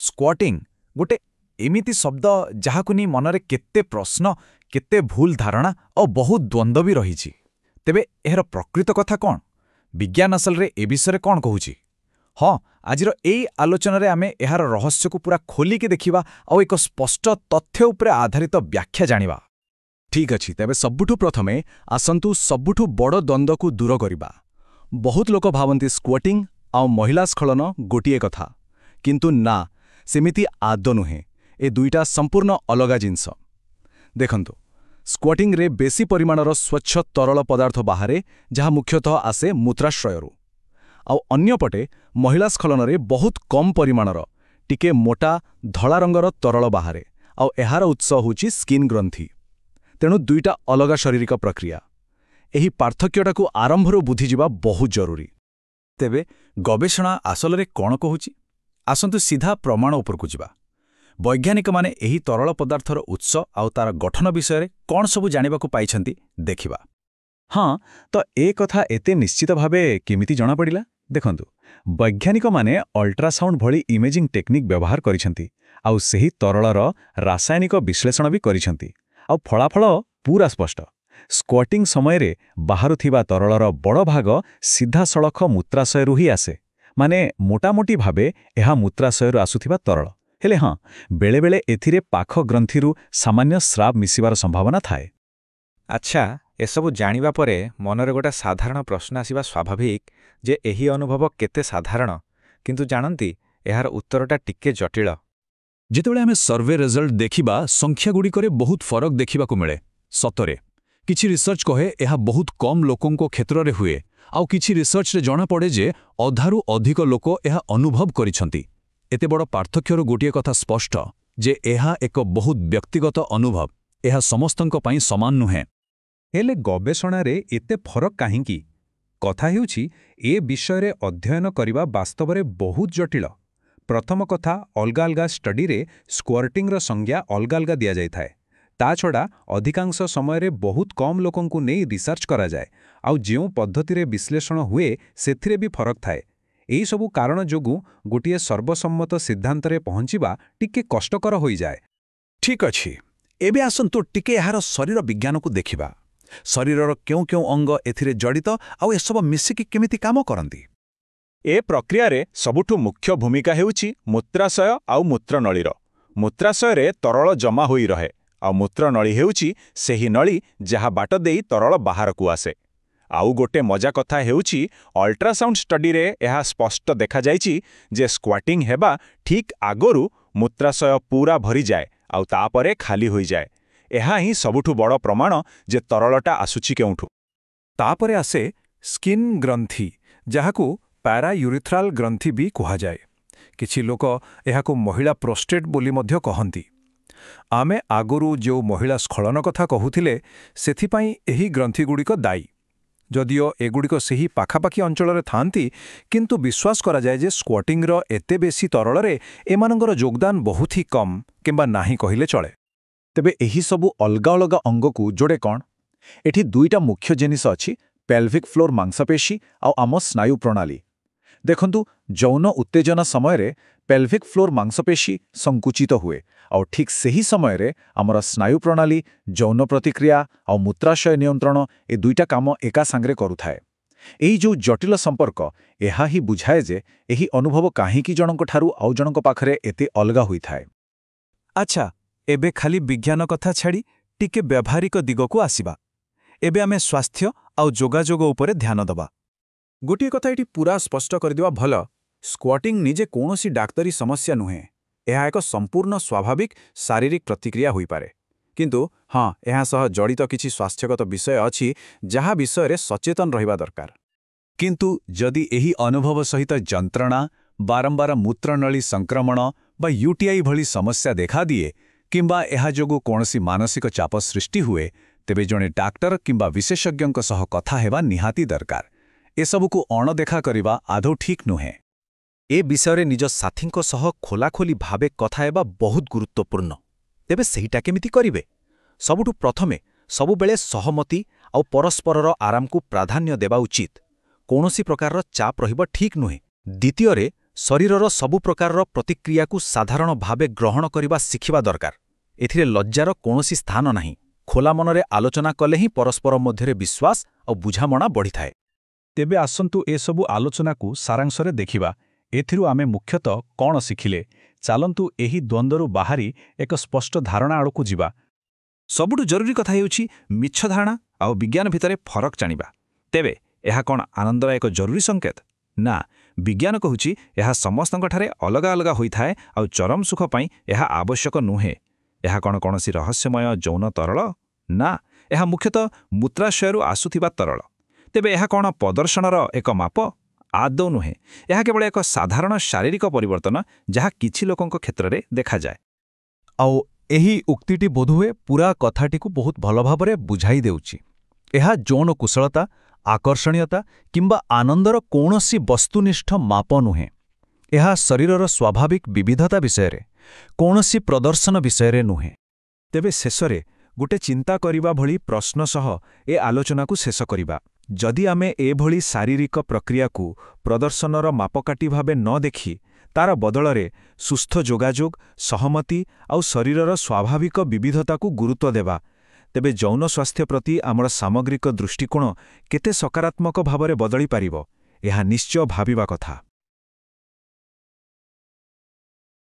ସ୍କ୍ୱାଟିଂ ଗୋଟେ ଏମିତି ଶବ୍ଦ ଯାହାକୁ ନେଇ ମନରେ କେତେ ପ୍ରଶ୍ନ, କେତେ ଭୁଲ ଧାରଣା ଆଉ ବହୁତ ଦ୍ୱନ୍ଦ୍ୱ ବି ରହିଛି। ତେବେ ଏହାର ପ୍ରକୃତ କଥା କ'ଣ? ବିଜ୍ଞାନ ଅସଲରେ ଏ ବିଷୟରେ କ'ଣ କହୁଛି? ହଁ, ଆଜିର ଏଇ ଆଲୋଚନାରେ ଆମେ ଏହାର ରହସ୍ୟକୁ ପୁରା ଖୋଲିକି ଦେଖିବା ଆଉ ଏକ ସ୍ପଷ୍ଟ ତଥ୍ୟ ଉପରେ ଆଧାରିତ ବ୍ୟାଖ୍ୟା ଜାଣିବା। ଠିକ୍ ଅଛି, ତେବେ ସବୁଠୁ ପ୍ରଥମେ ଆସନ୍ତୁ ସବୁଠୁ ବଡ଼ ଦ୍ୱନ୍ଦ୍ୱକୁ ଦୂର କରିବା। ବହୁତ ଲୋକ ଭାବନ୍ତି ସ୍କ୍ୱାଟିଂ ଆଉ ମହିଳା ସ୍ଖଳନ ଗୋଟିଏ କଥା, କିନ୍ତୁ ନା, ସେମିତି ଆଦୌ ନୁହେଁ। ଏ ଦୁଇଟା ସମ୍ପୂର୍ଣ୍ଣ ଅଲଗା ଜିନିଷ। ଦେଖନ୍ତୁ, ସ୍କ୍ୱାଟିଂରେ ବେଶୀ ପରିମାଣର ସ୍ୱଚ୍ଛ ତରଳ ପଦାର୍ଥ ବାହାରେ, ଯାହା ମୁଖ୍ୟତଃ ଆସେ ମୂତ୍ରାଶୟରୁ। ଆଉ ଅନ୍ୟପଟେ ମହିଳା ସ୍ଖଳନରେ ବହୁତ କମ୍ ପରିମାଣର, ଟିକେ ମୋଟା ଧଳା ରଙ୍ଗର ତରଳ ବାହାରେ, ଆଉ ଏହାର ଉତ୍ସ ହେଉଛି ସ୍କିନ୍ ଗ୍ରନ୍ଥି। ତେଣୁ ଦୁଇଟା ଅଲଗା ଶାରୀରିକ ପ୍ରକ୍ରିୟା। ଏହି ପାର୍ଥକ୍ୟଟାକୁ ଆରମ୍ଭରୁ ବୁଝିଯିବା ବହୁତ ଜରୁରୀ। ତେବେ ଗବେଷଣା ଆସଲରେ କ'ଣ କହୁଛି? ଆସନ୍ତୁ ସିଧା ପ୍ରମାଣ ଉପରକୁ ଯିବା। ବୈଜ୍ଞାନିକମାନେ ଏହି ତରଳ ପଦାର୍ଥର ଉତ୍ସ ଆଉ ତାର ଗଠନ ବିଷୟରେ କ'ଣ ସବୁ ଜାଣିବାକୁ ପାଇଛନ୍ତି ଦେଖିବା। ହଁ, ତ ଏ କଥା ଏତେ ନିଶ୍ଚିତ ଭାବେ କେମିତି ଜଣାପଡ଼ିଲା? ଦେଖନ୍ତୁ, ବୈଜ୍ଞାନିକମାନେ ଅଲ୍ଟ୍ରାସାଉଣ୍ଡ ଭଳି ଇମେଜିଂ ଟେକ୍ନିକ୍ ବ୍ୟବହାର କରିଛନ୍ତି, ଆଉ ସେହି ତରଳର ରାସାୟନିକ ବିଶ୍ଳେଷଣ ବି କରିଛନ୍ତି। ଆଉ ଫଳାଫଳ ପୁରା ସ୍ପଷ୍ଟ। ସ୍କ୍ୱାଟିଂ ସମୟରେ ବାହାରୁଥିବା ତରଳର ବଡ଼ ଭାଗ ସିଧାସଳଖ ମୂତ୍ରାଶୟରୁ ହିଁ ଆସେ। ମାନେ ମୋଟାମୋଟି ଭାବେ ଏହା ମୂତ୍ରାଶୟରୁ ଆସୁଥିବା ତରଳ। ହେଲେ ହଁ, ବେଳେବେଳେ ଏଥିରେ ପାଖ ଗ୍ରନ୍ଥିରୁ ସାମାନ୍ୟ ସ୍ରାବ ମିଶିବାର ସମ୍ଭାବନା ଥାଏ। ଆଚ୍ଛା, ଏସବୁ ଜାଣିବା ପରେ ମନରେ ଗୋଟେ ସାଧାରଣ ପ୍ରଶ୍ନ ଆସିବା ସ୍ୱାଭାବିକ ଯେ ଏହି ଅନୁଭବ କେତେ ସାଧାରଣ, କିନ୍ତୁ ଜାଣନ୍ତି ଏହାର ଉତ୍ତରଟା ଟିକେ ଜଟିଳ। ଯେତେବେଳେ ଆମେ ସର୍ଭେ ରେଜଲ୍ଟ ଦେଖିବା, ସଂଖ୍ୟାଗୁଡ଼ିକରେ ବହୁତ ଫରକ ଦେଖିବାକୁ ମିଳେ। ସତରେ କିଛି ରିସର୍ଚ୍ଚ କହେ ଏହା ବହୁତ କମ୍ ଲୋକଙ୍କ କ୍ଷେତ୍ରରେ ହୁଏ, ଆଉ କିଛି ରିସର୍ଚ୍ଚରେ ଜଣାପଡ଼େ ଯେ ଅଧାରୁ ଅଧିକ ଲୋକ ଏହା ଅନୁଭବ କରିଛନ୍ତି। ଏତେ ବଡ଼ ପାର୍ଥକ୍ୟରୁ ଗୋଟିଏ କଥା ସ୍ପଷ୍ଟ ଯେ ଏହା ଏକ ବହୁତ ବ୍ୟକ୍ତିଗତ ଅନୁଭବ। ଏହା ସମସ୍ତଙ୍କ ପାଇଁ ସମାନ ନୁହେଁ। ହେଲେ ଗବେଷଣାରେ ଏତେ ଫରକ କାହିଁକି? କଥା ହେଉଛି, ଏ ବିଷୟରେ ଅଧ୍ୟୟନ କରିବା ବାସ୍ତବରେ ବହୁତ ଜଟିଳ। ପ୍ରଥମ କଥା, ଅଲଗା ଅଲଗା ଷ୍ଟଡିରେ ସ୍କ୍ୱାଟିଂର ସଂଜ୍ଞା ଅଲଗା ଅଲଗା ଦିଆଯାଇଥାଏ। ତାଛଡ଼ା ଅଧିକାଂଶ ସମୟରେ ବହୁତ କମ୍ ଲୋକଙ୍କୁ ନେଇ ରିସର୍ଚ୍ଚ କରାଯାଏ, ଆଉ ଯେଉଁ ପଦ୍ଧତିରେ ବିଶ୍ଳେଷଣ ହୁଏ ସେଥିରେ ବି ଫରକ ଥାଏ। ଏହିସବୁ କାରଣ ଯୋଗୁଁ ଗୋଟିଏ ସର୍ବସମ୍ମତ ସିଦ୍ଧାନ୍ତରେ ପହଞ୍ଚିବା ଟିକେ କଷ୍ଟକର ହୋଇଯାଏ। ଠିକ୍ ଅଛି, ଏବେ ଆସନ୍ତୁ ଟିକେ ଏହାର ଶରୀର ବିଜ୍ଞାନକୁ ଦେଖିବା। ଶରୀରର କେଉଁ କେଉଁ ଅଙ୍ଗ ଏଥିରେ ଜଡ଼ିତ ଆଉ ଏସବୁ ମିଶିକି କେମିତି କାମ କରନ୍ତି? ଏ ପ୍ରକ୍ରିୟାରେ ସବୁଠୁ ମୁଖ୍ୟ ଭୂମିକା ହେଉଛି ମୂତ୍ରାଶୟ ଆଉ ମୂତ୍ରନଳୀର। ମୂତ୍ରାଶୟରେ ତରଳ ଜମା ହୋଇ ରହେ, ଆଉ ମୂତ୍ରନଳୀ ହେଉଛି ସେହି ନଳୀ ଯାହା ବାଟ ଦେଇ ତରଳ ବାହାରକୁ ଆସେ। ଆଉ ଗୋଟେ ମଜା କଥା ହେଉଛି, ଅଲ୍ଟ୍ରାସାଉଣ୍ଡ ଷ୍ଟଡିରେ ଏହା ସ୍ପଷ୍ଟ ଦେଖାଯାଇଛି ଯେ ସ୍କ୍ୱାଟିଂ ହେବା ଠିକ୍ ଆଗରୁ ମୂତ୍ରାଶୟ ପୁରା ଭରିଯାଏ ଆଉ ତାପରେ ଖାଲି ହୋଇଯାଏ। ଏହା ହିଁ ସବୁଠୁ ବଡ଼ ପ୍ରମାଣ ଯେ ତରଳଟା ଆସୁଛି କେଉଁଠୁ। ତାପରେ ଆସେ ସ୍କିନ୍ ଗ୍ରନ୍ଥି, ଯାହାକୁ ପାରାୟୁରିଥ୍ରାଲ ଗ୍ରନ୍ଥି ବି କୁହାଯାଏ। କିଛି ଲୋକ ଏହାକୁ ମହିଳା ପ୍ରୋଷ୍ଟେଟ୍ ବୋଲି ମଧ୍ୟ କହନ୍ତି। ଆମେ ଆଗରୁ ଯେଉଁ ମହିଳା ସ୍ଖଳନ କଥା କହୁଥିଲେ, ସେଥିପାଇଁ ଏହି ଗ୍ରନ୍ଥିଗୁଡ଼ିକ ଦାୟୀ। ଯଦିଓ ଏଗୁଡ଼ିକ ସେହି ପାଖାପାଖି ଅଞ୍ଚଳରେ ଥାଆନ୍ତି, କିନ୍ତୁ ବିଶ୍ୱାସ କରାଯାଏ ଯେ ସ୍କ୍ୱାଟିଂର ଏତେ ବେଶୀ ତରଳରେ ଏମାନଙ୍କର ଯୋଗଦାନ ବହୁତ ହି କମ୍ କିମ୍ବା ନାହିଁ କହିଲେ ଚଳେ। ତେବେ ଏହି ସବୁ ଅଲଗା ଅଲଗା ଅଙ୍ଗକୁ ଯୋଡ଼େ କ'ଣ? ଏଠି ଦୁଇଟା ମୁଖ୍ୟ ଜିନିଷ ଅଛି, ପେଲଭିକ୍ ଫ୍ଲୋର ମାଂସପେଶୀ ଆଉ ଆମ ସ୍ନାୟୁ ପ୍ରଣାଳୀ। ଦେଖନ୍ତୁ, ଯୌନ ଉତ୍ତେଜନା ସମୟରେ ପେଲଭିକ୍ ଫ୍ଲୋର ମାଂସପେଶୀ ସଂକୁଚିତ ହୁଏ, ଆଉ ଠିକ୍ ସେହି ସମୟରେ ଆମର ସ୍ନାୟୁ ପ୍ରଣାଳୀ, ଯୌନ ପ୍ରତିକ୍ରିୟା ଆଉ ମୂତ୍ରାଶୟ ନିୟନ୍ତ୍ରଣ ଏ ଦୁଇଟା କାମ ଏକା ସାଙ୍ଗରେ କରୁଥାଏ। ଏହି ଯେଉଁ ଜଟିଳ ସମ୍ପର୍କ, ଏହା ହିଁ ବୁଝାଏ ଯେ ଏହି ଅନୁଭବ କାହିଁକି ଜଣଙ୍କଠାରୁ ଆଉ ଜଣଙ୍କ ପାଖରେ ଏତେ ଅଲଗା ହୋଇଥାଏ। ଆଚ୍ଛା, ଏବେ ଖାଲି ବିଜ୍ଞାନ କଥା ଛାଡ଼ି ଟିକେ ବ୍ୟବହାରିକ ଦିଗକୁ ଆସିବା। ଏବେ ଆମେ ସ୍ୱାସ୍ଥ୍ୟ ଆଉ ଯୋଗାଯୋଗ ଉପରେ ଧ୍ୟାନ ଦେବା। ଗୋଟିଏ କଥା ଏଠି ପୁରା ସ୍ପଷ୍ଟ କରିଦେବା ଭଲ, ସ୍କ୍ୱାଟିଂ ନିଜେ କୌଣସି ଡାକ୍ତରୀ ସମସ୍ୟା ନୁହେଁ। ଏହା ଏକ ସମ୍ପୂର୍ଣ୍ଣ ସ୍ୱାଭାବିକ ଶାରୀରିକ ପ୍ରତିକ୍ରିୟା ହୋଇପାରେ। କିନ୍ତୁ ହଁ, ଏହା ସହ ଜଡ଼ିତ କିଛି ସ୍ୱାସ୍ଥ୍ୟଗତ ବିଷୟ ଅଛି ଯାହା ବିଷୟରେ ସଚେତନ ରହିବା ଦରକାର। କିନ୍ତୁ ଯଦି ଏହି ଅନୁଭବ ସହିତ ଯନ୍ତ୍ରଣା, ବାରମ୍ବାର ମୂତ୍ରନଳୀ ସଂକ୍ରମଣ ବା ୟୁଟିଆଇ ଭଳି ସମସ୍ୟା ଦେଖାଦିଏ, କିମ୍ବା ଏହା ଯୋଗୁଁ କୌଣସି ମାନସିକ ଚାପ ସୃଷ୍ଟି ହୁଏ, ତେବେ ଜଣେ ଡାକ୍ତର କିମ୍ବା ବିଶେଷଜ୍ଞଙ୍କ ସହ କଥା ହେବା ନିହାତି ଦରକାର। ଏସବୁକୁ ଅଣଦେଖା କରିବା ଆଦୌ ଠିକ୍ ନୁହେଁ। ଏ ବିଷୟରେ ନିଜ ସାଥୀଙ୍କ ସହ ଖୋଲାଖୋଲି ଭାବେ କଥା ହେବା ବହୁତ ଗୁରୁତ୍ୱପୂର୍ଣ୍ଣ। ତେବେ ସେଇଟା କେମିତି କରିବେ? ସବୁଠୁ ପ୍ରଥମେ ସବୁବେଳେ ସହମତି ଆଉ ପରସ୍ପରର ଆରାମକୁ ପ୍ରାଧାନ୍ୟ ଦେବା ଉଚିତ। କୌଣସି ପ୍ରକାରର ଚାପ ରହିବା ଠିକ୍ ନୁହେଁ। ଦ୍ୱିତୀୟରେ, ଶରୀରର ସବୁ ପ୍ରକାରର ପ୍ରତିକ୍ରିୟାକୁ ସାଧାରଣ ଭାବେ ଗ୍ରହଣ କରିବା ଶିଖିବା ଦରକାର। ଏଥିରେ ଲଜ୍ଜାର କୌଣସି ସ୍ଥାନ ନାହିଁ। ଖୋଲା ମନରେ ଆଲୋଚନା କଲେ ହିଁ ପରସ୍ପର ମଧ୍ୟରେ ବିଶ୍ୱାସ ଆଉ ବୁଝାମଣା ବଢ଼ିଥାଏ। ତେବେ ଆସନ୍ତୁ ଏସବୁ ଆଲୋଚନାକୁ ସାରାଂଶରେ ଦେଖିବା। ଏଥିରୁ ଆମେ ମୁଖ୍ୟତଃ କ'ଣ ଶିଖିଲେ? ଚାଲନ୍ତୁ ଏହି ଦ୍ୱନ୍ଦ୍ୱରୁ ବାହାରି ଏକ ସ୍ପଷ୍ଟ ଧାରଣା ଆଡ଼କୁ ଯିବା। ସବୁଠୁ ଜରୁରୀ କଥା ହେଉଛି ମିଛ ଧାରଣା ଆଉ ବିଜ୍ଞାନ ଭିତରେ ଫରକ ଜାଣିବା। ତେବେ ଏହା କ'ଣ ଆନନ୍ଦର ଏକ ଜରୁରୀ ସଂକେତ? ନା, ବିଜ୍ଞାନ କହୁଛି ଏହା ସମସ୍ତଙ୍କଠାରେ ଅଲଗା ଅଲଗା ହୋଇଥାଏ ଆଉ ଚରମ ସୁଖ ପାଇଁ ଏହା ଆବଶ୍ୟକ ନୁହେଁ। ଏହା କ'ଣ କୌଣସି ରହସ୍ୟମୟ ଯୌନ ତରଳ? ନା, ଏହା ମୁଖ୍ୟତଃ ମୂତ୍ରାଶୟରୁ ଆସୁଥିବା ତରଳ। ତେବେ ଏହା କ'ଣ ପ୍ରଦର୍ଶନର ଏକ ମାପ? ଆଦୌ ନୁହେଁ। ଏହା କେବଳ ଏକ ସାଧାରଣ ଶାରୀରିକ ପରିବର୍ତ୍ତନ ଯାହା କିଛି ଲୋକଙ୍କ କ୍ଷେତ୍ରରେ ଦେଖାଯାଏ। ଆଉ ଏହି ଉକ୍ତିଟି ବୋଧହୁଏ ପୁରା କଥାଟିକୁ ବହୁତ ଭଲ ଭାବରେ ବୁଝାଇ ଦେଉଛି। ଏହା ଯୌନ କୁଶଳତା, ଆକର୍ଷଣୀୟତା କିମ୍ବା ଆନନ୍ଦର କୌଣସି ବସ୍ତୁନିଷ୍ଠ ମାପ ନୁହେଁ। ଏହା ଶରୀରର ସ୍ୱାଭାବିକ ବିବିଧତା ବିଷୟରେ, କୌଣସି ପ୍ରଦର୍ଶନ ବିଷୟରେ ନୁହେଁ। ତେବେ ଶେଷରେ ଗୋଟେ ଚିନ୍ତା କରିବା ଭଳି ପ୍ରଶ୍ନ ସହ ଏ ଆଲୋଚନାକୁ ଶେଷ କରିବା। ଯଦି ଆମେ ଏଭଳି ଶାରୀରିକ ପ୍ରକ୍ରିୟାକୁ ପ୍ରଦର୍ଶନର ମାପକାଠି ଭାବେ ନ ଦେଖି ତାର ବଦଳରେ ସୁସ୍ଥ ଯୋଗାଯୋଗ, ସହମତି ଆଉ ଶରୀରର ସ୍ୱାଭାବିକ ବିବିଧତାକୁ ଗୁରୁତ୍ୱ ଦେବା, ତେବେ ଯୌନ ସ୍ୱାସ୍ଥ୍ୟ ପ୍ରତି ଆମର ସାମଗ୍ରିକ ଦୃଷ୍ଟିକୋଣ କେତେ ସକାରାତ୍ମକ ଭାବରେ ବଦଳି ପାରିବ, ଏହା ନିଶ୍ଚୟ ଭାବିବା କଥା।